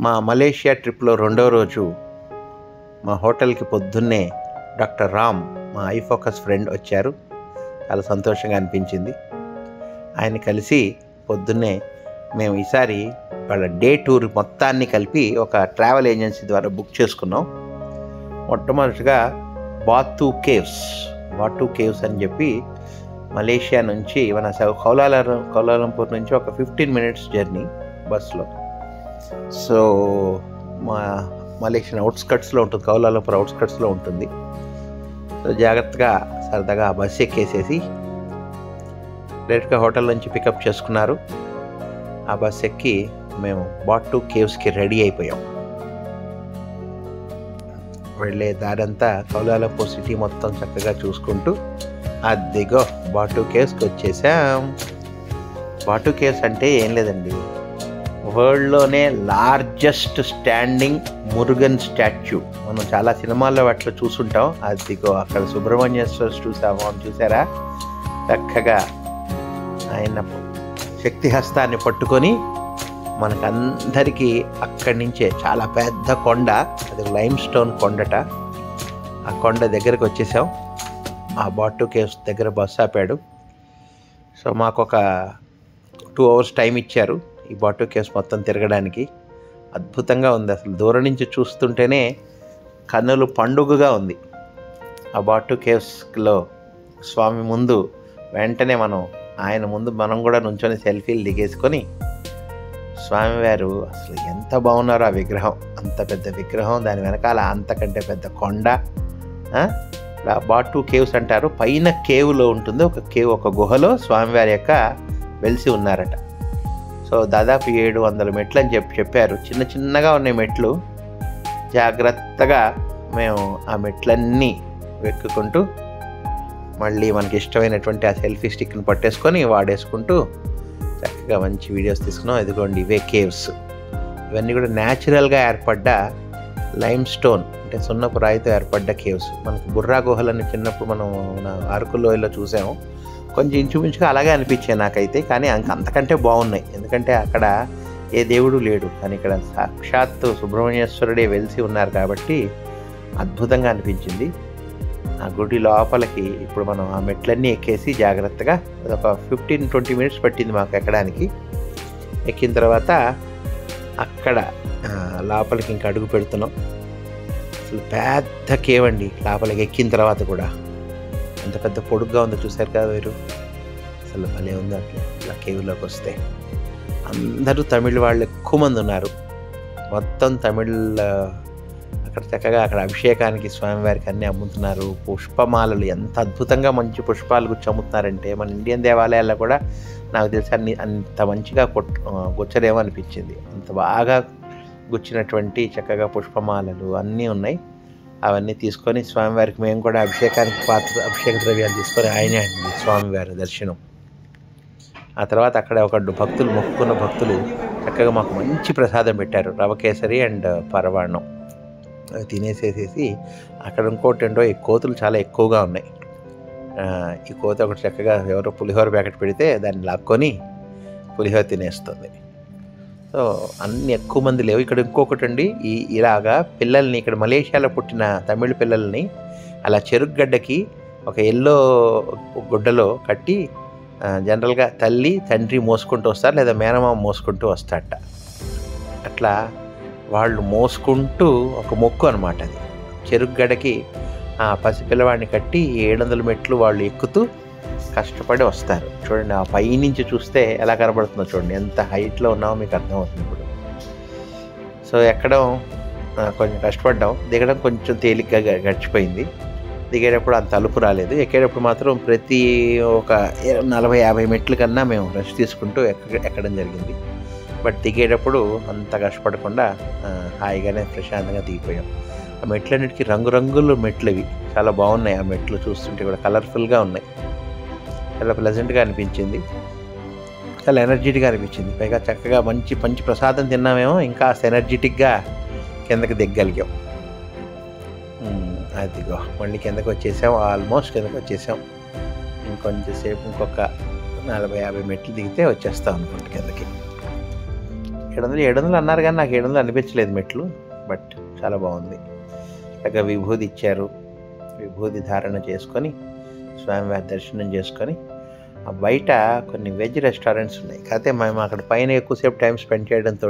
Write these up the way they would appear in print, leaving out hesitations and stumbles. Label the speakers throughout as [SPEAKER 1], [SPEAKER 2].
[SPEAKER 1] మా మలేషియా ట్రిప్లో రెండో రోజు మా హోటల్కి పొద్దున్నే డాక్టర్ రామ్, మా ఐఫోకస్ ఫ్రెండ్ వచ్చారు. చాలా సంతోషంగా అనిపించింది. ఆయన కలిసి పొద్దున్నే మేము ఈసారి వాళ్ళ డే టూర్ మొత్తాన్ని కలిపి ఒక ట్రావెల్ ఏజెన్సీ ద్వారా బుక్ చేసుకున్నాం. మొట్టమొదటిగా బాతు కేవ్స్ అని చెప్పి మలేషియా నుంచి మన కౌలాలంపూర్ నుంచి ఒక 15 minutes జర్నీ బస్సులో. సో మా మలేషియన్ అవుట్స్కట్స్లో ఉంటుంది, కౌలాలంపూర్ అవుట్స్కట్స్లో ఉంటుంది. సో జాగ్రత్తగా సరదాగా ఆ బస్సు ఎక్కేసేసి డైరెక్ట్గా హోటల్ నుంచి పికప్ చేసుకున్నారు. ఆ బస్సు ఎక్కి మేము బాటు కేవ్స్కి రెడీ అయిపోయాం. వెళ్ళే దారంతా కౌలాలంపూర్ సిటీ మొత్తం చక్కగా చూసుకుంటూ అదిగో బాటు కేవ్స్కి వచ్చేసాం. బాటు కేవ్స్ అంటే ఏం లేదండి, వరల్డ్లోనే లార్జెస్ట్ స్టాండింగ్ మురుగన్ స్టాచ్యూ. మనం చాలా సినిమాల్లో వాటిలో చూసుంటాం. అదిగో అక్కడ సుబ్రహ్మణ్యేశ్వర చూసారా? చక్కగా ఆయన శక్తి హస్తాన్ని పట్టుకొని మనకందరికీ అక్కడి నుంచే చాలా పెద్ద కొండ, అది లైమ్ స్టోన్ కొండట. ఆ కొండ దగ్గరకు వచ్చేసాం. ఆ బాటు కేవ్స్ దగ్గర బస్సు ఆపాడు. సో మాకు ఒక 2 hours టైం ఇచ్చారు ఈ బాటు కేవ్స్ మొత్తం తిరగడానికి. అద్భుతంగా ఉంది, అసలు దూరం నుంచి చూస్తుంటేనే కన్నులు పండుగగా ఉంది. ఆ బాటు కేవ్స్లో స్వామి ముందు వెంటనే ఆయన ముందు మనం కూడా నుంచొని సెల్ఫీలు దిగేసుకొని, స్వామివారు అసలు ఎంత బాగున్నారో ఆ విగ్రహం, అంత పెద్ద విగ్రహం, దాని వెనకాల అంతకంటే పెద్ద కొండ. బాటు కేవ్స్ అంటారు. పైన కేవ్లో ఉంటుంది ఒక గుహలో స్వామివారి యొక్క వెలిసి ఉన్నారట. సో దాదాపు 700 మెట్లు అని చెప్పారు. చిన్న చిన్నగా ఉన్నాయి మెట్లు. జాగ్రత్తగా మేము ఆ మెట్లన్నీ వెక్కుకుంటూ మళ్ళీ మనకి ఇష్టమైనటువంటి ఆ సెల్ఫీ స్టిక్ని పట్టేసుకొని వాడేసుకుంటూ చక్కగా మంచి వీడియోస్ తీసుకున్నాం. ఇదిగోండి ఇవే కేవ్స్. ఇవన్నీ కూడా న్యాచురల్గా ఏర్పడ్డ లైమ్ స్టోన్, అంటే సున్నపు రాయితో ఏర్పడ్డ కేవ్స్. మనకి బుర్రా గుహలని చిన్నప్పుడు మనం అరకు లోయలో చూసాము. కొంచెం ఇంచుమించుగా అలాగే అనిపించాయి నాకైతే, కానీ అంతకంటే బాగున్నాయి. ఎందుకంటే అక్కడ ఏ దేవుడు లేడు, కానీ ఇక్కడ సాక్షాత్తు సుబ్రహ్మణ్యేశ్వరుడే వెలిసి ఉన్నారు కాబట్టి అద్భుతంగా అనిపించింది. ఆ గుడి లోపలికి ఇప్పుడు మనం ఆ మెట్లన్నీ ఎక్కేసి జాగ్రత్తగా ఒక 15-20 minutes పట్టింది మాకు ఎక్కడానికి. ఎక్కిన తర్వాత అక్కడ లోపలికి ఇంకా అడుగు పెడుతున్నాం. అసలు పెద్ద కేవ్ అండి. లోపలికి ఎక్కిన తర్వాత కూడా ఎంత పెద్ద పొడుగ్గా ఉందో చూశారు కదా మీరు. అసలు భలే ఉంది అట్లా కేవ్లోకి వస్తే. అందరూ తమిళ వాళ్ళు ఎక్కువ మంది ఉన్నారు. మొత్తం తమిళ్. అక్కడ చక్కగా అక్కడ అభిషేకానికి స్వామివారికి అన్నీ అమ్ముతున్నారు. పుష్పమాలలు ఎంత అద్భుతంగా మంచి పుష్పాలు గుచ్చి అమ్ముతున్నారంటే, మన ఇండియన్ దేవాలయాల్లో కూడా నాకు తెలిసి అంత మంచిగా గుచ్చరేమో అనిపించింది. అంత బాగా గుచ్చినటువంటి చక్కగా పుష్పమాలలు అన్నీ ఉన్నాయి. అవన్నీ తీసుకొని స్వామివారికి మేము కూడా అభిషేక ద్రవ్యాలు తీసుకొని ఆయనే అండి స్వామివారి దర్శనం. ఆ తర్వాత అక్కడ మొక్కుకున్న భక్తులు చక్కగా మాకు మంచి ప్రసాదం పెట్టారు. రవ కేసరి అండ్ పరవాణం తినేసేసేసి అక్కడ ఇంకోటి ఏంటో ఈ కోతులు చాలా ఎక్కువగా ఉన్నాయి. ఈ కోత ఒకటి చక్కగా ఎవరో పులిహోర ప్యాకెట్ పెడితే దాన్ని లాక్కొని పులిహోర తినేస్తుంది. సో అన్ని ఎక్కువ మంది లేవు. ఇక్కడ ఇంకొకటి అండి, ఇలాగా పిల్లల్ని, ఇక్కడ మలేషియాలో పుట్టిన తమిళ పిల్లల్ని అలా చెరుకుగడ్డకి ఒక ఎల్లో గుడ్డలో కట్టి జనరల్గా తల్లి తండ్రి మోసుకుంటూ వస్తారు, లేదా మేనమామ మోసుకుంటూ వస్తారట. అట్లా వాళ్ళు మోసుకుంటూ ఒక మొక్కు అనమాట అది. చెరుకుగడకి ఆ పసిపిల్లవాడిని కట్టి 700 మెట్లు వాళ్ళు ఎక్కుతూ కష్టపడి వస్తారు. చూడండి, ఆ పైనుంచి చూస్తే ఎలా కనబడుతుందో చూడండి, ఎంత హైట్లో ఉన్నామో మీకు అర్థమవుతుంది ఇప్పుడు. సో ఎక్కడం కొంచెం కష్టపడ్డాం, దిగడం కొంచెం తేలిగ్గా గడిచిపోయింది. దిగేటప్పుడు అంత అలుపు రాలేదు. ఎక్కేటప్పుడు మాత్రం ప్రతి ఒక 40-50 మెట్ల కన్నా మేము రెస్ట్ తీసుకుంటూ ఎక్కడం జరిగింది. బట్ దిగేటప్పుడు అంత కష్టపడకుండా హాయిగానే ప్రశాంతంగా దిగిపోయాం. ఆ మెట్లన్నిటికీ రంగురంగుల మెట్లు ఇవి, చాలా బాగున్నాయి. ఆ మెట్లు చూస్తుంటే కూడా కలర్ఫుల్గా ఉన్నాయి. చాలా ప్లెజెంట్గా అనిపించింది, చాలా ఎనర్జెటిక్గా అనిపించింది. పైగా చక్కగా మంచి ప్రసాదం తిన్నామేమో, ఇంకా ఎనర్జెటిక్గా కిందకి దిగ్గలిగాం. అదిగో మళ్ళీ కిందకి వచ్చేసాం, ఆల్మోస్ట్ కిందకి వచ్చేసాం. ఇంకొంచెంసేపు ఇంకొక 40-50 మెట్లు దిగితే వచ్చేస్తాం అనుకుంటా కిందకి. 700 అన్నారు కానీ నాకు 700 అనిపించలేదు మెట్లు. బట్ చాలా బాగుంది. చక్కగా విభూది ఇచ్చారు. విభూది ధారణ చేసుకొని స్వామివారి దర్శనం చేసుకొని బయట కొన్ని వెజ్ రెస్టారెంట్స్ ఉన్నాయి. కాకపోతే మేము అక్కడ పైన ఎక్కువసేపు టైం స్పెండ్ చేయడంతో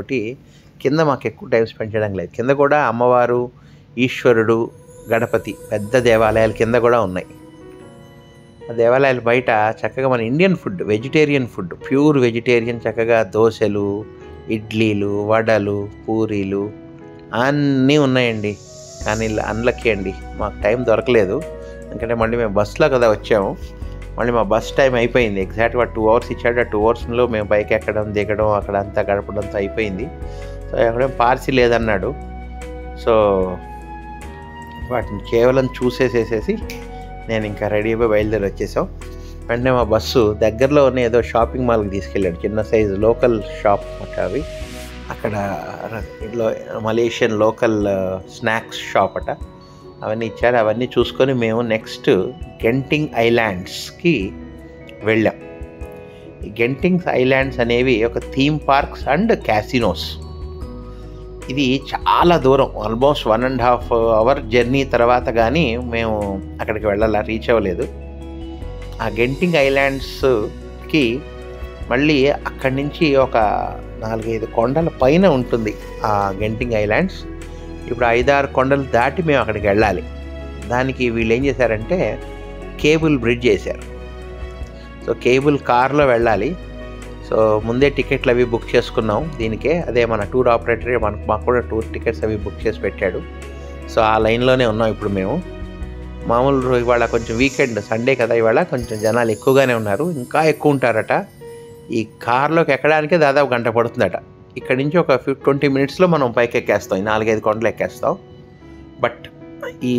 [SPEAKER 1] కింద మాకు ఎక్కువ టైం స్పెండ్ చేయడం లేదు. కింద కూడా అమ్మవారు, ఈశ్వరుడు, గణపతి పెద్ద దేవాలయాలు కింద కూడా ఉన్నాయి. ఆ దేవాలయాలు బయట చక్కగా మన Indian food, vegetarian food, pure vegetarian, చక్కగా దోశలు, ఇడ్లీలు, వడలు, పూరీలు అన్నీ ఉన్నాయండి. కానీ అన్లక్కీ అండి, మాకు టైం దొరకలేదు. ఎందుకంటే మళ్ళీ మేము బస్సులో కదా వచ్చాము. మళ్ళీ మా బస్ టైం అయిపోయింది. ఎగ్జాక్ట్గా 2 hours ఇచ్చాడు. ఆ 2 hours మేము బైక్ ఎక్కడం, దిగడం, అక్కడ అంతా గడపడంతో అయిపోయింది. సో ఎక్కడేం పార్సీ లేదన్నాడు. సో వాటిని కేవలం చూసేసేసి నేను ఇంకా రెడీ అయిపోయి బయలుదేరి వచ్చేసాం. వెంటనే మా బస్సు దగ్గరలో ఉన్న ఏదో షాపింగ్ మాల్కి తీసుకెళ్ళాడు. చిన్న సైజు లోకల్ షాప్ అవి. అక్కడ మలేషియన్ లోకల్ స్నాక్స్ షాప్ అట. అవన్నీ ఇచ్చారు. అవన్నీ చూసుకొని మేము నెక్స్ట్ గెంటింగ్ ఐలాండ్స్కి వెళ్ళాం. ఈ గెంటింగ్ ఐలాండ్స్ అనేవి ఒక థీమ్ పార్క్స్ అండ్ క్యాసినోస్. ఇది చాలా దూరం, ఆల్మోస్ట్ 1.5 hour జర్నీ తర్వాత కానీ మేము అక్కడికి రీచ్ అవ్వలేదు. ఆ గెంటింగ్ ఐలాండ్స్కి మళ్ళీ అక్కడి నుంచి ఒక 4-5 కొండల పైన ఉంటుంది ఆ గెంటింగ్ ఐలాండ్స్. ఇప్పుడు 5-6 కొండలు దాటి మేము అక్కడికి వెళ్ళాలి. దానికి వీళ్ళు ఏం చేశారంటే కేబుల్ బ్రిడ్జ్ చేశారు. సో కేబుల్ కార్లో వెళ్ళాలి. సో ముందే టికెట్లు అవి బుక్ చేసుకున్నాం దీనికే. అదే మన టూర్ ఆపరేటర్ మాకు కూడా టూర్ టికెట్స్ అవి బుక్ చేసి పెట్టాడు. సో ఆ లైన్లోనే ఉన్నాం ఇప్పుడు మేము. మామూలు ఇవాళ కొంచెం వీకెండ్, సండే కదా, ఇవాళ కొంచెం జనాలు ఎక్కువగానే ఉన్నారు. ఇంకా ఎక్కువ ఉంటారట. ఈ కార్లోకి ఎక్కడానికే దాదాపు గంట పడుతుందట. ఇక్కడ నుంచి ఒక 20 minutesలో మనం పైకి ఎక్కేస్తాం. ఈ 4-5 కొండలు ఎక్కేస్తాం. బట్ ఈ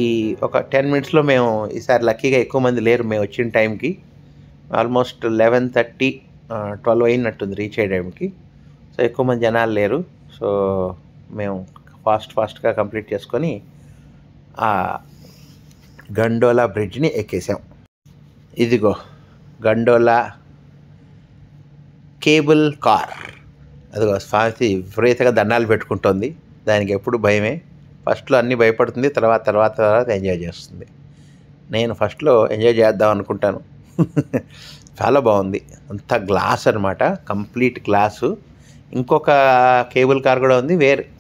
[SPEAKER 1] ఒక 10 minutesలో మేము ఈసారి లక్కీగా ఎక్కువ మంది లేరు. మేము వచ్చిన టైంకి ఆల్మోస్ట్ 11:30, 12 అయినట్టుంది రీచ్ అయ్యే టైంకి. సో ఎక్కువ మంది జనాలు లేరు. సో మేము ఫాస్ట్గా కంప్లీట్ చేసుకొని ఆ గండోలా బ్రిడ్జ్ని ఎక్కేసాం. ఇదిగో గండోలా కేబుల్ కార్. అదిగో స్వాతి విపరీతంగా దండాలు పెట్టుకుంటుంది. దానికి ఎప్పుడు భయమే. ఫస్ట్లో అన్నీ భయపడుతుంది, తర్వాత ఎంజాయ్ చేస్తుంది. నేను ఫస్ట్లో ఎంజాయ్ చేద్దాం అనుకుంటాను. చాలా బాగుంది. అంతా గ్లాస్ అనమాట, కంప్లీట్ గ్లాసు. ఇంకొక కేబుల్ కార్ కూడా ఉంది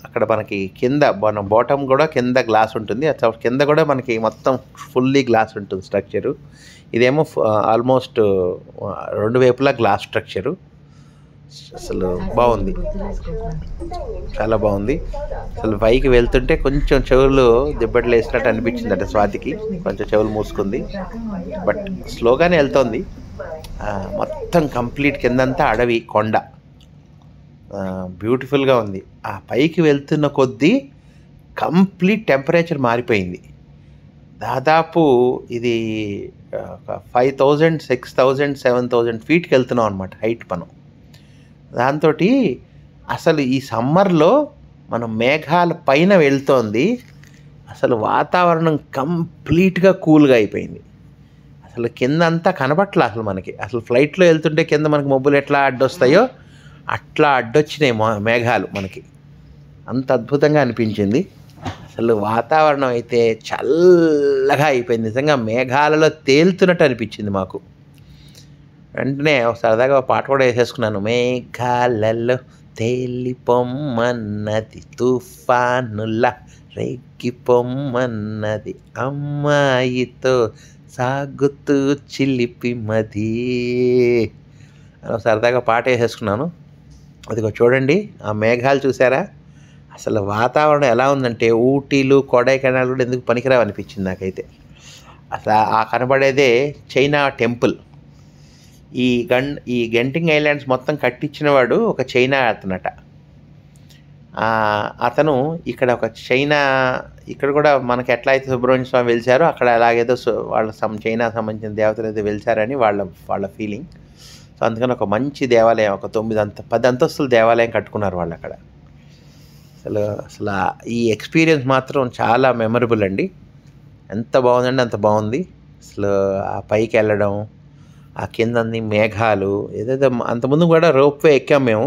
[SPEAKER 1] అక్కడ మనకి కింద మన బాటమ్ కూడా కింద గ్లాస్ ఉంటుంది. కింద కూడా మనకి మొత్తం ఫుల్లీ గ్లాస్ ఉంటుంది స్ట్రక్చరు. ఇదేమో ఆల్మోస్ట్ 2 వైపులా గ్లాస్ స్ట్రక్చరు. అసలు బాగుంది, చాలా బాగుంది. అసలు పైకి వెళ్తుంటే కొంచెం చెవులు దిబ్బట్లు వేసినట్టు అనిపించింది అట స్వాతికి. కొంచెం చెవులు మూసుకుంది. బట్ స్లోగానే వెళ్తోంది. మొత్తం కంప్లీట్ కిందంతా అడవి, కొండ, బ్యూటిఫుల్గా ఉంది. ఆ పైకి వెళ్తున్న కొద్దీ కంప్లీట్ టెంపరేచర్ మారిపోయింది. దాదాపు ఇది 5,000, 6,000, 7,000 ఫీట్కి వెళ్తున్నాం అనమాట హైట్ మనం. దాంతో అసలు ఈ సమ్మర్లో మనం మేఘాల పైన వెళ్తోంది. అసలు వాతావరణం కంప్లీట్గా కూల్గా అయిపోయింది. అసలు కింద అంతా కనబట్ల అసలు మనకి. అసలు ఫ్లైట్లో వెళ్తుంటే కింద మనకి మబ్బులు ఎట్లా అడ్డొస్తాయో అట్లా అడ్డొచ్చినాయి మేఘాలు మనకి. అంత అద్భుతంగా అనిపించింది. అసలు వాతావరణం అయితే చల్లగా అయిపోయింది. నిజంగా మేఘాలలో తేలుతున్నట్టు అనిపించింది మాకు. వెంటనే సరదాగా పాట కూడా వేసేసుకున్నాను. మేఘాలలో తేలిపొమ్మన్నది తుఫానులా రేగిపొమ్మన్నది అమ్మాయితో సాగుతూ చిలిపి మది అని సరదాగా పాట వేసేసుకున్నాను. అదిగో చూడండి, ఆ మేఘాలు చూసారా? అసలు వాతావరణం ఎలా ఉందంటే ఊటీలు, కొడైకెనాల్ కూడా ఎందుకు పనికిరావు అనిపించింది నాకైతే. అసలు ఆ కనబడేదే చైనా టెంపుల్. ఈ గెంటింగ్ ఐలాండ్స్ మొత్తం కట్టించిన వాడు ఒక చైనా అతనట. అతను ఇక్కడ ఒక ఇక్కడ కూడా మనకి ఎట్లా అయితే సుబ్రహ్మణ్య స్వామి వెలిచారో అక్కడ అలాగేదో వాళ్ళ చైనా సంబంధించిన దేవతలు అయితే వెలిచారని వాళ్ళ ఫీలింగ్. సో అందుకని ఒక మంచి దేవాలయం, ఒక 10 అంతస్తుల దేవాలయం కట్టుకున్నారు వాళ్ళు అక్కడ. అసలు ఈ ఎక్స్పీరియన్స్ మాత్రం చాలా మెమరబుల్ అండి. ఎంత బాగుందండి అంత బాగుంది. అసలు ఆ పైకి వెళ్ళడం, ఆ కింద మేఘాలు, ఏదైతే అంతకుముందు కూడా రోప్వే ఎక్కాం మేము.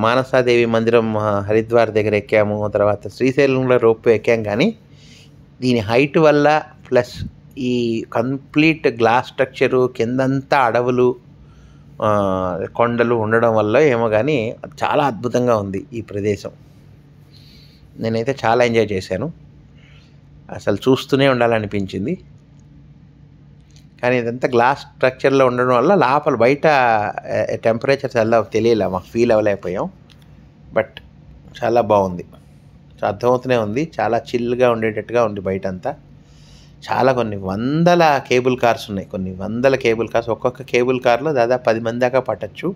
[SPEAKER 1] మానసాదేవి మందిరం హరిద్వార్ దగ్గర ఎక్కాము, తర్వాత శ్రీశైలంలో రోప్వే ఎక్కాం. కానీ దీని హైట్ వల్ల ప్లస్ ఈ కంప్లీట్ గ్లాస్ స్ట్రక్చరు, కిందంతా అడవులు, కొండలు ఉండడం వల్ల ఏమో కానీ చాలా అద్భుతంగా ఉంది ఈ ప్రదేశం. నేనైతే చాలా ఎంజాయ్ చేశాను, అసలు చూస్తూనే ఉండాలనిపించింది. కానీ ఇదంతా గ్లాస్ స్ట్రక్చర్లో ఉండడం వల్ల లోపల బయట టెంపరేచర్స్ ఎలా తెలియలే, మాకు ఫీల్ అవ్వలేకపోయాం. బట్ చాలా బాగుంది, అర్థమవుతూనే ఉంది, చాలా చిల్గా ఉండేటట్టుగా ఉంది బయట అంతా. కొన్ని వందల కేబుల్ కార్స్ ఉన్నాయి, కొన్ని వందల కేబుల్ కార్స్. ఒక్కొక్క కేబుల్ కార్లో దాదాపు 10 మంది దాకా పట్టచ్చు.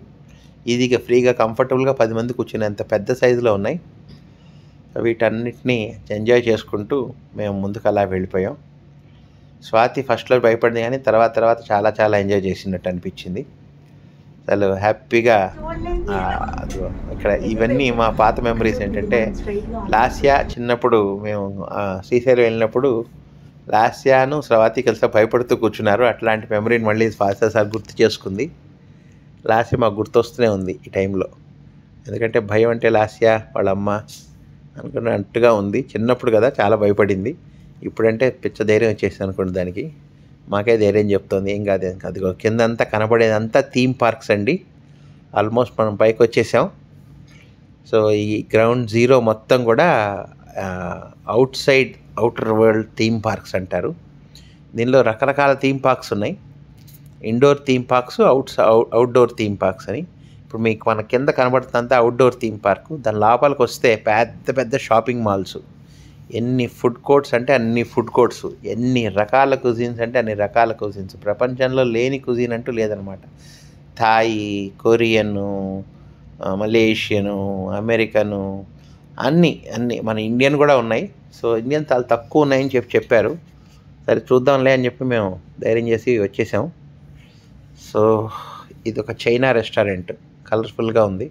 [SPEAKER 1] ఈజీగా ఫ్రీగా కంఫర్టబుల్గా 10 మంది కూర్చునేంత పెద్ద సైజులో ఉన్నాయి. వీటన్నిటినీ ఎంజాయ్ చేసుకుంటూ మేము ముందుకు అలా వెళ్ళిపోయాం. స్వాతి ఫస్ట్లో భయపడింది, కానీ తర్వాత చాలా ఎంజాయ్ చేసినట్టు అనిపించింది. అసలు హ్యాపీగా ఇక్కడ ఇవన్నీ మా పాత మెమరీస్. ఏంటంటే లాస్యా చిన్నప్పుడు మేము శ్రీశైలం వెళ్ళినప్పుడు లాస్యాను స్రవాతి కలిసి భయపడుతూ కూర్చున్నారు. అట్లాంటి మెమరీని మళ్ళీ సార్ గుర్తు చేసుకుంది. లాస్య మాకు గుర్తొస్తూనే ఉంది ఈ టైంలో, ఎందుకంటే భయం అంటే లాస్య వాళ్ళ అమ్మ అనుకున్నట్టుగా ఉంది. చిన్నప్పుడు కదా చాలా భయపడింది, ఇప్పుడంటే పిచ్చ ధైర్యం వచ్చేసింది అనుకోండి దానికి. మాకే ధైర్యం చెప్తుంది, ఏం కాదు అదిగో కిందంతా కనపడేదంతా థీమ్ పార్క్స్ అండి. ఆల్మోస్ట్ మనం పైకి వచ్చేసాం. సో ఈ గ్రౌండ్ జీరో మొత్తం కూడా అవుటర్ వరల్డ్ థీమ్ పార్క్స్ అంటారు. దీనిలో రకరకాల థీమ్ పార్క్స్ ఉన్నాయి. Indoor theme parks, outdoor theme parks అని. ఇప్పుడు మీకు మన కింద కనబడుతుందంతా అవుట్డోర్ థీమ్ పార్క్. దాని లోపలికి వస్తే పెద్ద షాపింగ్ మాల్స్, ఎన్ని ఫుడ్ కోర్ట్స్ అంటే అన్ని ఫుడ్ కోర్ట్స్, ఎన్ని రకాల కుజిన్స్ అంటే అన్ని రకాల కుజిన్స్. ప్రపంచంలో లేని కుజిన్ అంటూ లేదనమాట. థాయి, కొరియను, మలేషియను, అమెరికను, అన్నీ మన ఇండియన్ కూడా ఉన్నాయి. సో ఇండియన్ చాలా తక్కువ ఉన్నాయని చెప్పారు. సరే చూద్దాంలే అని చెప్పి మేము ధైర్యం చేసి వచ్చేసాం. సో ఇది ఒక చైనా రెస్టారెంట్, కలర్ఫుల్గా ఉంది.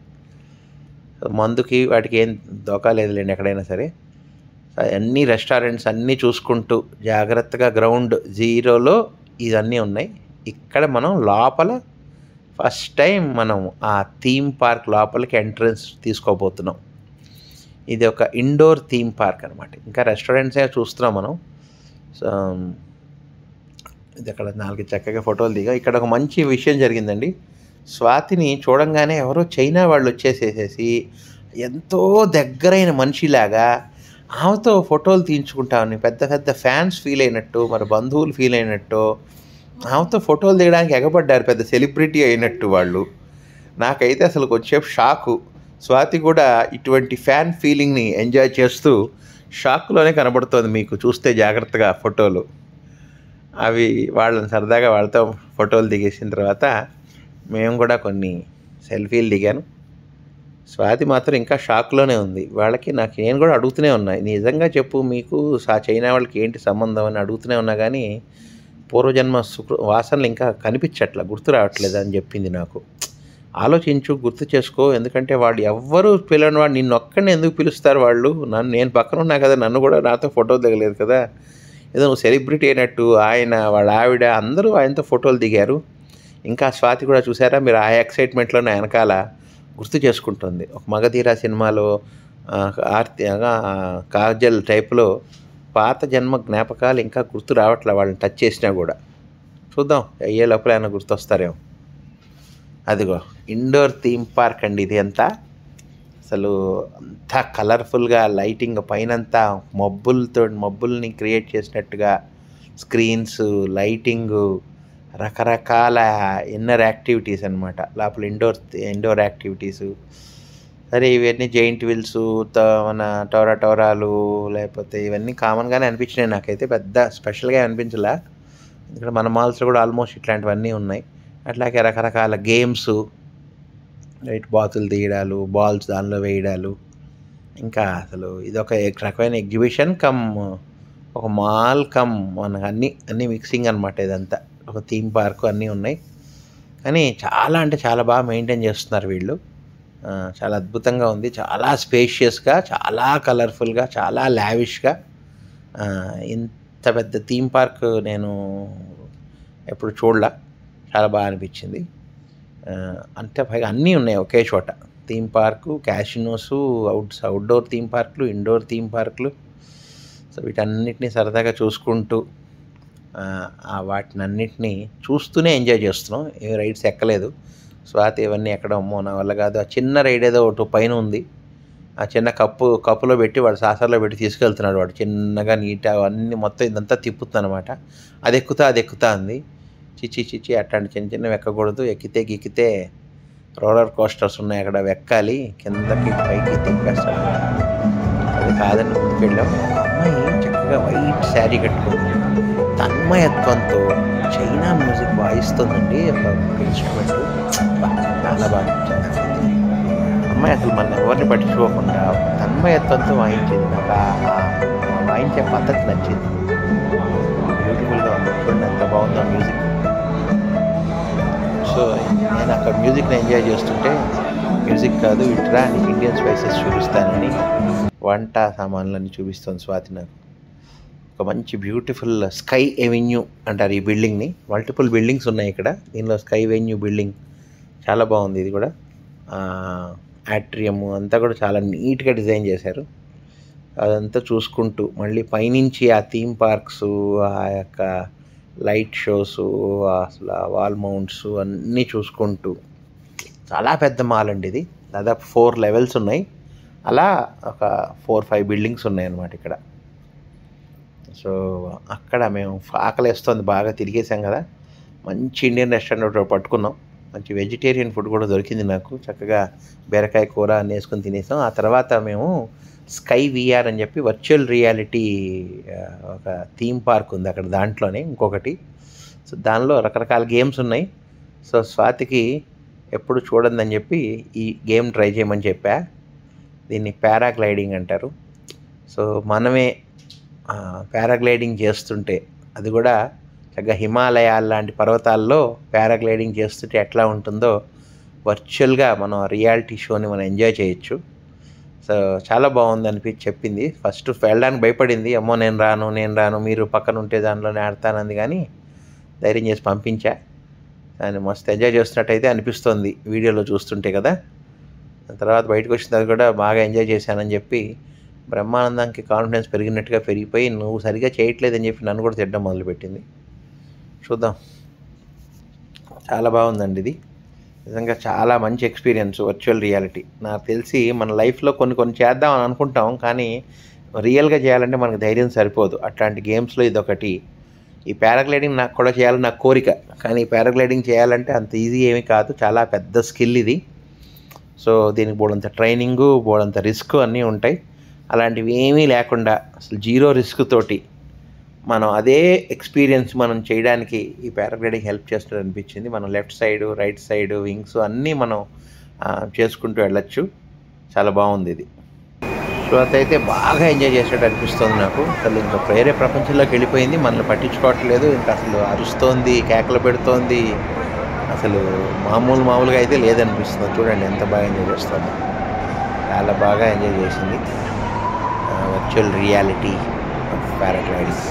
[SPEAKER 1] మందుకి వాటికి ఏం దోకా లేదులేండి ఎక్కడైనా సరే. అన్ని రెస్టారెంట్స్ అన్నీ చూసుకుంటూ జాగ్రత్తగా గ్రౌండ్ జీరోలో ఇవన్నీ ఉన్నాయి. ఇక్కడ మనం లోపల ఫస్ట్ టైం మనం ఆ థీమ్ పార్క్ లోపలికి ఎంట్రన్స్ తీసుకోబోతున్నాం. ఇది ఒక ఇండోర్ థీమ్ పార్క్ అనమాట. ఇంకా రెస్టారెంట్సే చూస్తున్నాం మనం. సో ఇది అక్కడ 4 చక్కగా ఫోటోలు దిగాం. ఇక్కడ ఒక మంచి విషయం జరిగిందండి. స్వాతిని చూడంగానే ఎవరో చైనా వాళ్ళు వచ్చేసేసి ఎంతో దగ్గరైన మనిషిలాగా ఆమెతో ఫోటోలు తీయించుకుంటామని పెద్ద ఫ్యాన్స్ ఫీల్ అయినట్టు, మరి బంధువులు ఫీల్ అయినట్టు ఆమెతో ఫోటోలు దిగడానికి ఎగబడ్డారు, పెద్ద సెలబ్రిటీ అయినట్టు వాళ్ళు. నాకైతే అసలు కొంచెం షాకు. స్వాతి కూడా ఇటువంటి ఫ్యాన్ ఫీలింగ్ని ఎంజాయ్ చేస్తూ షాక్లోనే కనబడుతుంది మీకు చూస్తే జాగ్రత్తగా ఫోటోలు. అవి వాళ్ళని సరదాగా వాళ్ళతో ఫోటోలు దిగేసిన తర్వాత మేము కూడా కొన్ని సెల్ఫీలు దిగాను. స్వాతి మాత్రం ఇంకా షాక్లోనే ఉంది. నేను కూడా అడుగుతూనే ఉన్నా, నిజంగా చెప్పు మీకు చైనా వాళ్ళకి ఏంటి సంబంధం అని అడుగుతూనే ఉన్నా. కానీ పూర్వజన్మ వాసనలు ఇంకా కనిపించట్లా, గుర్తు రావట్లేదు అని చెప్పింది నాకు. ఆలోచించు, గుర్తు చేసుకో, ఎందుకంటే వాళ్ళు ఎవ్వరూ పిలవని వాడు నిన్నొక్కడిని ఎందుకు పిలుస్తారు వాళ్ళు? నేను పక్కన ఉన్నా కదా, నన్ను కూడా నాతో ఫోటోలు దిగలేదు కదా. ఏదో నువ్వు సెలబ్రిటీ అయినట్టు ఆయన, వాళ్ళ ఆవిడ అందరూ ఆయనతో ఫోటోలు దిగారు. ఇంకా స్వాతి కూడా చూసారా మీరు, ఆ ఎక్సైట్మెంట్లో నా వెనకాల గుర్తు చేసుకుంటుంది. ఒక మగధీర సినిమాలో కాజల్ టైప్లో పాత జన్మ జ్ఞాపకాలు ఇంకా గుర్తు రావట్లే వాళ్ళని టచ్ చేసినా కూడా. చూద్దాం అయ్యే లోపల ఏమైనా గుర్తొస్తారేమో. అదిగో ఇండోర్ థీమ్ పార్క్ అండి ఇది. అంతా అసలు అంతా కలర్ఫుల్గా లైటింగ్, పైనంతా మబ్బుల్ని క్రియేట్ చేసినట్టుగా స్క్రీన్స్, లైటింగు, రకరకాల ఇన్నర్ యాక్టివిటీస్ అనమాట లోపల. Indoor activities. సరే ఇవన్నీ జైంట్ వీల్స్, మన టోరాలు, లేకపోతే ఇవన్నీ కామన్గానే అనిపించినాయి నాకైతే, పెద్ద స్పెషల్గా అనిపించలే. ఇక్కడ మన మాల్స్లో కూడా ఆల్మోస్ట్ ఇట్లాంటివన్నీ ఉన్నాయి. అట్లాగే రకరకాల గేమ్స్, బాతులు తీయడాలు, బాల్స్ దానిలో వేయడాలు. ఇంకా అసలు ఇదొక రకమైన ఎగ్జిబిషన్ ఒక మాల్ మనకు అన్నీ మిక్సింగ్ అనమాట. ఇదంతా ఒక థీమ్ పార్క్ అన్నీ ఉన్నాయి. కానీ చాలా అంటే చాలా బాగా మెయింటైన్ చేస్తున్నారు వీళ్ళు. చాలా అద్భుతంగా ఉంది, చాలా స్పేషియస్గా, చాలా కలర్ఫుల్గా, చాలా లావిష్గా. ఇంత పెద్ద థీమ్ పార్క్ నేను ఎప్పుడు చూడలే, చాలా బాగా అనిపించింది. అంటే పైగా అన్నీ ఉన్నాయి ఒకే చోట. థీమ్ పార్కు, క్యాసినోసు, అవుట్డోర్ థీమ్ పార్కులు, ఇండోర్ థీమ్ పార్కులు. సో వీటన్నిటిని సరదాగా చూసుకుంటూ వాటినన్నిటినీ చూస్తూనే ఎంజాయ్ చేస్తున్నాం. ఏ రైడ్స్ ఎక్కలేదు. స్వాతి ఇవన్నీ ఎక్కడమ్మో నా వల్ల కాదు. ఆ చిన్న రైడ్ ఏదో ఒకటి పైన ఉంది, ఆ చిన్న కప్పులో పెట్టి వాడు సాసర్లో పెట్టి తీసుకెళ్తున్నాడు. వాడు చిన్నగా నీట్గా అన్నీ మొత్తం ఇదంతా తిప్పుతుంది అనమాట. అది ఎక్కుతా ఉంది. చిచ్చి అట్లాంటి చిన్న చిన్నవి ఎక్కకూడదు. ఎక్కితే రోలర్ కోస్టర్స్ ఉన్నాయి, అక్కడ ఎక్కాలి, కిందకి పైకి తిప్పేస్తాడు. అది కాదని ముందుకెళ్ళాం. అమ్మాయి చక్కగా వైట్ శారీ కట్టుకుంది, తన్మయత్వంతో చైనా మ్యూజిక్ వాయిస్తుందండి. ఒక ఇన్స్ట్రుమెంట్ చాలా బాగా నచ్చింది. అమ్మాయి అసలు మన ఎవరిని పట్టించుకోకుండా తన్మయత్వంతో వాయించేది. నాకు వాయించే పద్ధతి నచ్చింది. బ్యూటిఫుల్గా ఉంది. చూడండి ఎంత బాగుందో మ్యూజిక్. సో నేను అక్కడ మ్యూజిక్ని ఎంజాయ్ చేస్తుంటే, మ్యూజిక్ కాదు ఇట్రా నీకు ఇండియన్ స్పైసెస్ చూపిస్తానని వంట సామాన్లన్నీ చూపిస్తుంది స్వాతి నాకు. ఒక మంచి బ్యూటిఫుల్ స్కై ఎవెన్యూ అంటారు ఈ బిల్డింగ్ని. మల్టిపుల్ బిల్డింగ్స్ ఉన్నాయి ఇక్కడ. దీనిలో స్కై ఎవెన్యూ బిల్డింగ్ చాలా బాగుంది. ఇది కూడా యాట్రియం అంతా కూడా చాలా నీట్గా డిజైన్ చేశారు. అదంతా చూసుకుంటూ మళ్ళీ పైనుంచి ఆ థీమ్ పార్క్స్, ఆ యొక్క లైట్ షోస్, అసలు వాల్ మౌంట్స్ అన్నీ చూసుకుంటూ, చాలా పెద్ద మాల్ అండి ఇది. దాదాపు 4 లెవెల్స్ ఉన్నాయి. అలా ఒక 4-5 బిల్డింగ్స్ ఉన్నాయి అన్నమాట ఇక్కడ. సో అక్కడ మేము ఆకలేస్తుంది, బాగా తిరిగేసాం కదా, మంచి ఇండియన్ రెస్టారెంట్ పట్టుకున్నాం. మంచి వెజిటేరియన్ ఫుడ్ కూడా దొరికింది నాకు. చక్కగా బీరకాయ కూర అన్నీ వేసుకొని తినేసాం. ఆ తర్వాత మేము స్కై విఆర్ అని చెప్పి వర్చువల్ రియాలిటీ ఒక థీమ్ పార్క్ ఉంది అక్కడ, దాంట్లోనే ఇంకొకటి. సో దానిలో రకరకాల గేమ్స్ ఉన్నాయి. సో స్వాతికి ఎప్పుడు చూడందని చెప్పి ఈ గేమ్ ట్రై చేయమని చెప్పా. దీన్ని పారాగ్లైడింగ్ అంటారు. సో మనమే పారాగ్లైడింగ్ చేస్తుంటే, అది కూడా చక్కగా హిమాలయాల లాంటి పర్వతాల్లో పారాగ్లైడింగ్ చేస్తుంటే ఎట్లా ఉంటుందో వర్చువల్గా మనం రియాలిటీ షోని మనం ఎంజాయ్ చేయొచ్చు. సో చాలా బాగుంది అనిపించి చెప్పింది. ఫస్ట్ వెళ్ళడానికి భయపడింది. అమ్మో నేను రాను, మీరు పక్కన ఉంటే దానిలోనే ఆడతానంది, కానీ ధైర్యం చేసి పంపించా. దాన్ని మస్తు ఎంజాయ్ చేస్తున్నట్టయితే అనిపిస్తుంది వీడియోలో చూస్తుంటే కదా. తర్వాత బయటకు వచ్చిన తర్వాత కూడా బాగా ఎంజాయ్ చేశానని చెప్పి బ్రహ్మానందానికి కాన్ఫిడెన్స్ పెరిగిపోయి నువ్వు సరిగా చేయట్లేదని చెప్పి నన్ను కూడా తిట్టడం మొదలుపెట్టింది. చూద్దాం. చాలా బాగుందండి ఇది. నిజంగా చాలా మంచి ఎక్స్పీరియన్స్ వర్చువల్ రియాలిటీ. నాకు తెలిసి మన లైఫ్లో కొన్ని చేద్దాం అని అనుకుంటాం, కానీ రియల్గా చేయాలంటే మనకు ధైర్యం సరిపోదు. అట్లాంటి గేమ్స్లో ఇదొకటి. ఈ పారాగ్లైడింగ్ నాకు కూడా చేయాలని నాకు కోరిక, కానీ పారాగ్లైడింగ్ చేయాలంటే అంత ఈజీ ఏమీ కాదు, చాలా పెద్ద స్కిల్ ఇది. సో దీనికి బోడంత ట్రైనింగు, బోడంత రిస్క్ అన్నీ ఉంటాయి. అలాంటివి ఏమీ లేకుండా అసలు 0 రిస్క్ తోటి మనం అదే ఎక్స్పీరియన్స్ మనం చేయడానికి ఈ పారాగ్లైడింగ్ హెల్ప్ చేస్తున్నట్టు అనిపించింది. మనం left side, right side, wings అన్నీ మనం చేసుకుంటూ వెళ్ళచ్చు. చాలా బాగుంది ఇది. సో అదైతే బాగా ఎంజాయ్ చేసేటట్టు అనిపిస్తుంది నాకు. అసలు ఇంకా వేరే ప్రపంచంలోకి వెళ్ళిపోయింది, మనల్ని పట్టించుకోవట్లేదు. ఇంకా అసలు అరుస్తోంది, కేకలు పెడుతోంది. అసలు మామూలుగా అయితే లేదనిపిస్తుంది. చూడండి ఎంత బాగా ఎంజాయ్ చేస్తుంది. చాలా బాగా ఎంజాయ్ చేసింది వర్చువల్ రియాలిటీ పారాగ్లైడింగ్.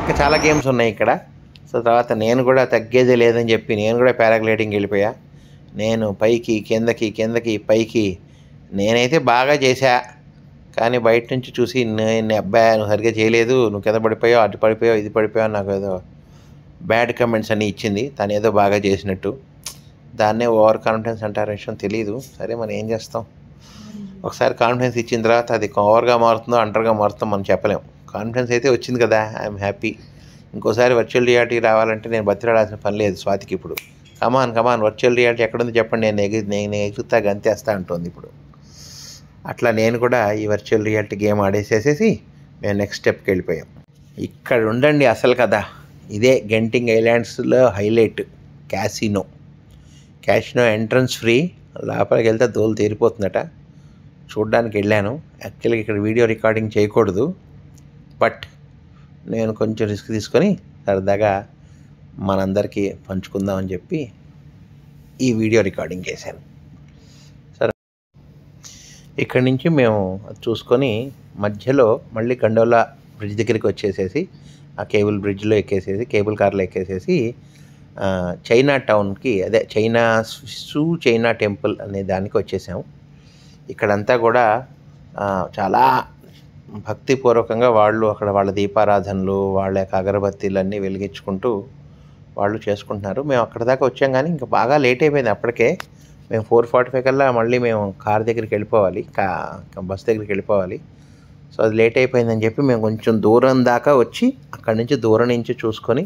[SPEAKER 1] ఇంకా చాలా గేమ్స్ ఉన్నాయి ఇక్కడ. సో తర్వాత నేను కూడా తగ్గేదే లేదని చెప్పి నేను కూడా పారాగ్లైడింగ్ వెళ్ళిపోయా. నేను పైకి కిందకి పైకి నేనైతే బాగా చేశా, కానీ బయట నుంచి చూసి నేను అబ్బాయి నువ్వు సరిగ్గా చేయలేదు, నువ్వు కింద పడిపోయావు, అటు పడిపోయావు, ఇది పడిపోయావు, నాకు ఏదో బ్యాడ్ కమెంట్స్ అన్నీ ఇచ్చింది. తను ఏదో బాగా చేసినట్టు. దాన్నే ఓవర్ కాన్ఫిడెన్స్ అంటారు, విషయం తెలియదు. సరే మనం ఏం చేస్తాం. ఒకసారి కాన్ఫిడెన్స్ ఇచ్చిన తర్వాత అది ఓవర్గా మారుతుందో అండర్గా మారుతుందో మనం చెప్పలేం. కాన్ఫిడెన్స్ అయితే వచ్చింది కదా, ఐఎమ్ హ్యాపీ. ఇంకోసారి వర్చువల్ రియాలిటీ రావాలంటే నేను బతిరాడాల్సిన పని లేదు స్వాతికి ఇప్పుడు. కమాన్ వర్చువల్ రియాలిటీ ఎక్కడుంది చెప్పండి, నేను ఎగురుతా గంతేస్తా అంటుంది ఇప్పుడు. అట్లా నేను కూడా ఈ వర్చువల్ రియాలిటీ గేమ్ ఆడేసేసేసి మేము నెక్స్ట్ స్టెప్కి వెళ్ళిపోయాం. ఇక్కడ ఉండండి అసలు కదా, ఇదే గెంటింగ్ ఐలాండ్స్లో హైలైట్ క్యాసినో ఎంట్రన్స్ ఫ్రీ. లోపలికి వెళ్తే దోలు తీరిపోతుందట. చూడ్డానికి వెళ్ళాను. యాక్చువల్గా ఇక్కడ వీడియో రికార్డింగ్ చేయకూడదు, బట్ నేను కొంచెం రిస్క్ తీసుకొని సరదాగా మనందరికీ పంచుకుందామని చెప్పి ఈ వీడియో రికార్డింగ్ చేశాను. సరే ఇక్కడి నుంచి మేము చూసుకొని మధ్యలో మళ్ళీ గండోలా బ్రిడ్జ్ దగ్గరికి వచ్చేసేసి ఆ కేబుల్ బ్రిడ్జ్లో ఎక్కేసేసి కేబుల్ కార్లో ఎక్కేసేసి చైనా టౌన్కి, అదే చైనా టెంపుల్ అనే దానికి వచ్చేసాము. ఇక్కడంతా కూడా చాలా భక్తిపూర్వకంగా వాళ్ళు అక్కడ వాళ్ళ దీపారాధనలు, వాళ్ళ యొక్క అగరబత్తీలన్నీ వెలిగించుకుంటూ వాళ్ళు చేసుకుంటున్నారు. మేము అక్కడ దాకా వచ్చాం, కానీ ఇంకా బాగా లేట్ అయిపోయింది అప్పటికే. మేము 4:45 కల్లా మళ్ళీ మేము కార్ దగ్గరికి వెళ్ళిపోవాలి, బస్ దగ్గరికి వెళ్ళిపోవాలి. సో అది లేట్ అయిపోయిందని చెప్పి మేము కొంచెం దూరం దాకా వచ్చి అక్కడి నుంచి దూరం నుంచి చూసుకొని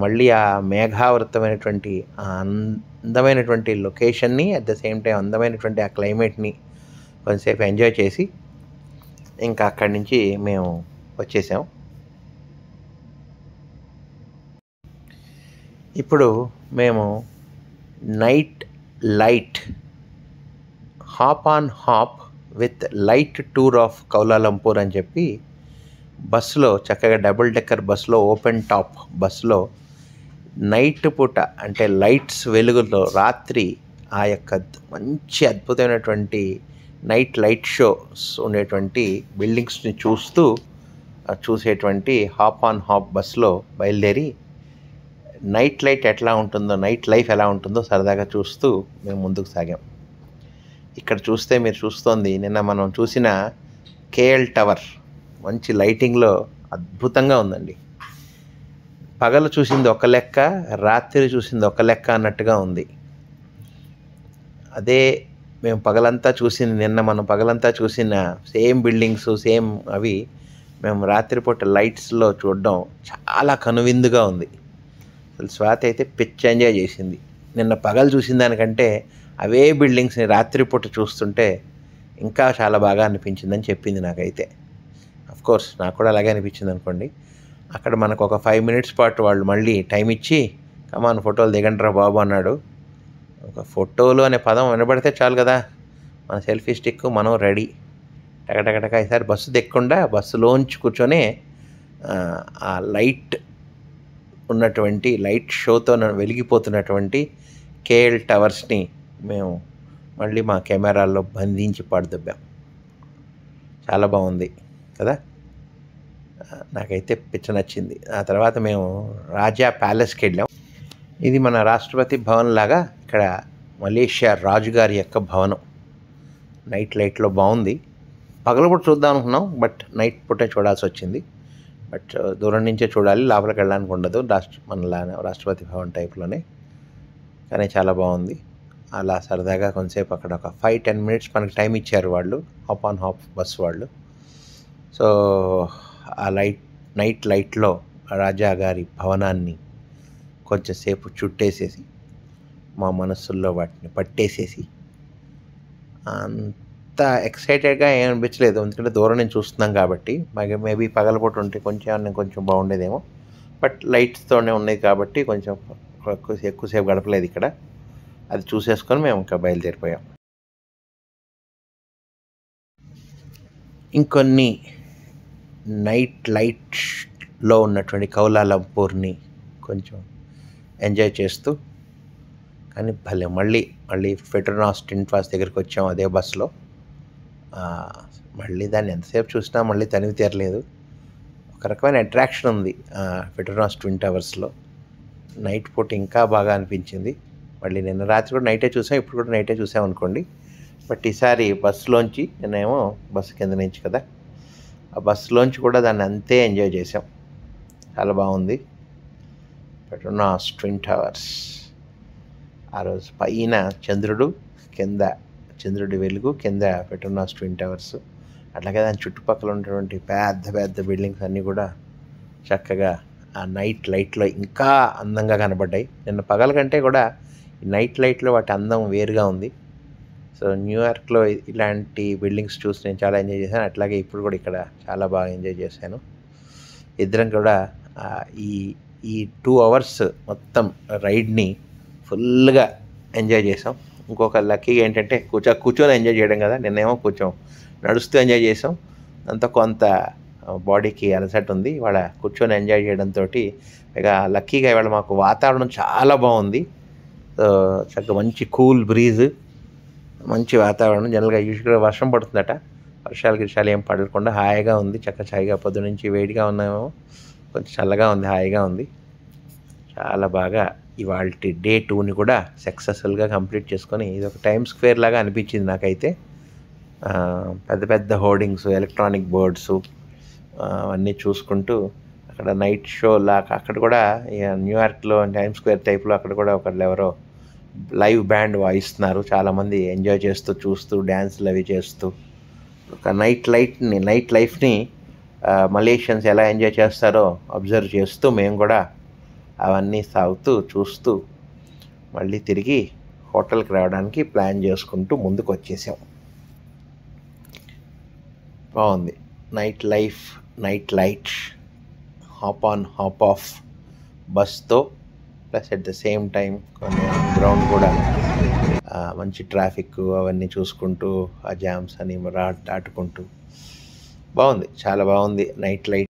[SPEAKER 1] మళ్ళీ ఆ మేఘావృతమైనటువంటి అందమైనటువంటి లొకేషన్ని, అట్ ద సేమ్ టైం అందమైనటువంటి ఆ క్లైమేట్ని కొంతసేపు ఎంజాయ్ చేసి ఇంకా అక్కడి నుంచి మేము వచ్చేసాం. ఇప్పుడు మేము night light hop on hop with light tour of Kuala Lumpur అని చెప్పి బస్సులో, చక్కగా డబుల్ డెక్కర్ బస్సులో, ఓపెన్ టాప్ బస్సులో నైట్ పూట అంటే లైట్స్ వెలుగులో రాత్రి ఆ యొక్క మంచి అద్భుతమైనటువంటి నైట్ లైట్ షోస్ ఉండేటువంటి బిల్డింగ్స్ని చూసేటువంటి హాప్ ఆన్ హాప్ బస్సులో బయలుదేరి నైట్ లైట్ ఎట్లా ఉంటుందో, నైట్ లైఫ్ ఎలా ఉంటుందో సరదాగా చూస్తూ మేము ముందుకు సాగాం. ఇక్కడ చూస్తే మీరు చూస్తోంది నిన్న మనం చూసిన కేఎల్ టవర్ మంచి లైటింగ్లో అద్భుతంగా ఉందండి. పగలు చూసింది ఒక లెక్క, రాత్రి చూసింది ఒక లెక్క అన్నట్టుగా ఉంది. అదే మేము పగలంతా చూసింది, నిన్న మనం పగలంతా చూసిన సేమ్ బిల్డింగ్స్, సేమ్ అవి మేము రాత్రిపూట లైట్స్లో చూడడం చాలా కనువిందుగా ఉంది. అసలు స్వాతి అయితే పిచ్చి ఎంజాయ్ చేసింది. నిన్న పగలు చూసిన దానికంటే అవే బిల్డింగ్స్ని రాత్రిపూట చూస్తుంటే ఇంకా చాలా బాగా అనిపించిందని చెప్పింది నాకైతే. అఫ్కోర్స్ నాకు కూడా అలాగే అనిపించింది అనుకోండి. అక్కడ మనకు ఒక 5 మినిట్స్ పాటు వాళ్ళు మళ్ళీ టైం ఇచ్చి, కమాన్ ఫోటోలు దిగండిరా బాబు అన్నాడు. ఒక ఫోటోలు అనే పదం వినబడితే చాలు కదా, మన సెల్ఫీ స్టిక్ మనం రెడీ. టకటకటక ఈసారి బస్సు దిక్కకుండా బస్సులోంచి కూర్చొని ఆ లైట్ ఉన్నటువంటి లైట్ షోతో వెలిగిపోతున్నటువంటి కేఎల్ టవర్స్ని మేము మళ్ళీ మా కెమెరాల్లో బంధించి పడదొబ్బాం. చాలా బాగుంది కదా, నాకైతే పిచ్చ నచ్చింది. ఆ తర్వాత మేము రాజా ప్యాలెస్కి వెళ్ళాం. ఇది మన రాష్ట్రపతి భవన్ లాగా ఇక్కడ మలేషియా రాజుగారి యొక్క భవనం. నైట్ లైట్లో బాగుంది. పగలు కూడా చూద్దాం అనుకున్నాం, బట్ నైట్ పూటే చూడాల్సి వచ్చింది. బట్ దూరం నుంచే చూడాలి, లోపలికి వెళ్ళడానికి ఉండదు. మన రాష్ట్రపతి భవన్ టైప్లోనే, కానీ చాలా బాగుంది. అలా సరదాగా కొంతసేపు అక్కడ ఒక 5-10 మినిట్స్ మనకి టైం ఇచ్చారు వాళ్ళు, హాప్ ఆన్ హాప్ బస్ వాళ్ళు. సో ఆ నైట్ లైట్లో రాజా గారి భవనాన్ని కొంచెంసేపు చుట్టేసేసి మా మనస్సుల్లో వాటిని పట్టేసేసి, అంత ఎక్సైటెడ్గా ఏం అనిపించలేదు, ఎందుకంటే దూరం నుంచి చూస్తున్నాం కాబట్టి. మేబీ పగలపూట ఉంటే కొంచెం బాగుండేదేమో, బట్ లైట్స్తోనే ఉన్నది కాబట్టి కొంచెం ఎక్కువసేపు గడపలేదు ఇక్కడ. అది చూసేసుకొని మేము ఇంకా బయలుదేరిపోయాం. ఇంకొన్ని నైట్ లైట్లో ఉన్నటువంటి కౌలాలంపూర్ని కొంచెం ఎంజాయ్ చేస్తూ, కానీ మళ్ళీ పెట్రోనాస్ టింట్వాస్ దగ్గరికి వచ్చాం అదే బస్సులో. మళ్ళీ దాన్ని ఎంతసేపు చూసినా మళ్ళీ తనివి తీరలేదు. ఒక రకమైన అట్రాక్షన్ ఉంది పెట్రోనాస్ ట్విన్ టవర్స్లో. నైట్ పూట ఇంకా బాగా అనిపించింది. మళ్ళీ నిన్న రాత్రి కూడా నైటే చూసాం, ఇప్పుడు కూడా నైటే చూసాం అనుకోండి. బట్ ఈసారి బస్సులోంచి, నిన్నేమో బస్సు కింద నుంచి కదా, ఆ బస్సులోంచి కూడా దాన్ని అంతే ఎంజాయ్ చేసాం. చాలా బాగుంది పెట్రోనాస్ ట్విన్ టవర్స్. ఆ రోజు పైన చంద్రుడు, కింద చంద్రుడి వెలుగు, కింద పెట్రోనాస్ ట్విన్ టవర్స్. అట్లాగే దాని చుట్టుపక్కల ఉన్నటువంటి పెద్ద బిల్డింగ్స్ అన్నీ కూడా చక్కగా ఆ నైట్ లైట్లో ఇంకా అందంగా కనబడ్డాయి. నిన్న పగల కంటే కూడా ఈ నైట్ లైట్లో వాటి అందం వేరుగా ఉంది. సో న్యూయార్క్లో ఇలాంటి బిల్డింగ్స్ చూసి నేను చాలా ఎంజాయ్ చేశాను. అట్లాగే ఇప్పుడు కూడా ఇక్కడ చాలా బాగా ఎంజాయ్ చేశాను. ఇద్దరం కూడా ఈ 2 అవర్స్ మొత్తం రైడ్ని ఫుల్గా ఎంజాయ్ చేసాం. ఇంకొక లక్కీగా ఏంటంటే కూర్చొని ఎంజాయ్ చేయడం కదా, నిన్నేమో కొంచెం నడుస్తూ ఎంజాయ్ చేసాం. అంత కొంత బాడీకి అలసట ఉంది. ఇవాళ కూర్చొని ఎంజాయ్ చేయడంతో ఇక లక్కీగా ఇవాళ మాకు వాతావరణం చాలా బాగుంది. చక్కగా మంచి కూల్ బ్రీజ్, మంచి వాతావరణం. జనరల్గా యూజువల్గా వర్షం పడుతుందట, వర్షాలు ఏం పడకుండా హాయిగా ఉంది. చక్కగా పొద్దు నుంచి వేడిగా ఉన్నామేమో, కొంచెం చల్లగా ఉంది, హాయిగా ఉంది. చాలా బాగా ఇవాల్టి డే 2ని కూడా సక్సెస్ఫుల్గా కంప్లీట్ చేసుకొని ఇది ఒక టైమ్ స్క్వేర్ లాగా అనిపించింది నాకైతే. పెద్ద పెద్ద హోర్డింగ్స్, ఎలక్ట్రానిక్ బోర్డ్స్ అవన్నీ చూసుకుంటూ అక్కడ నైట్ షో లాగా అక్కడ కూడా న్యూయార్క్లో టైమ్ స్క్వేర్ టైప్లో అక్కడ కూడా ఒకళ్ళు ఎవరో లైవ్ బ్యాండ్ వాయిస్తున్నారు. చాలామంది ఎంజాయ్ చేస్తూ చూస్తూ డ్యాన్స్లు అవి చేస్తూ ఒక నైట్ లైఫ్ని మలేషియన్స్ ఎలా ఎంజాయ్ చేస్తారో అబ్జర్వ్ చేస్తూ మేము కూడా అవన్నీ సాగుతూ చూస్తూ మళ్ళీ తిరిగి హోటల్కి రావడానికి ప్లాన్ చేసుకుంటూ ముందుకు వచ్చేసాం. బాగుంది night life, night light, hop on hop off బస్తో plus at the same time కొన్ని గ్రౌండ్ కూడా మంచి ట్రాఫిక్ అవన్నీ చూసుకుంటూ ఆ జామ్స్ అని దాటుకుంటూ బాగుంది, చాలా బాగుంది నైట్ లైట్.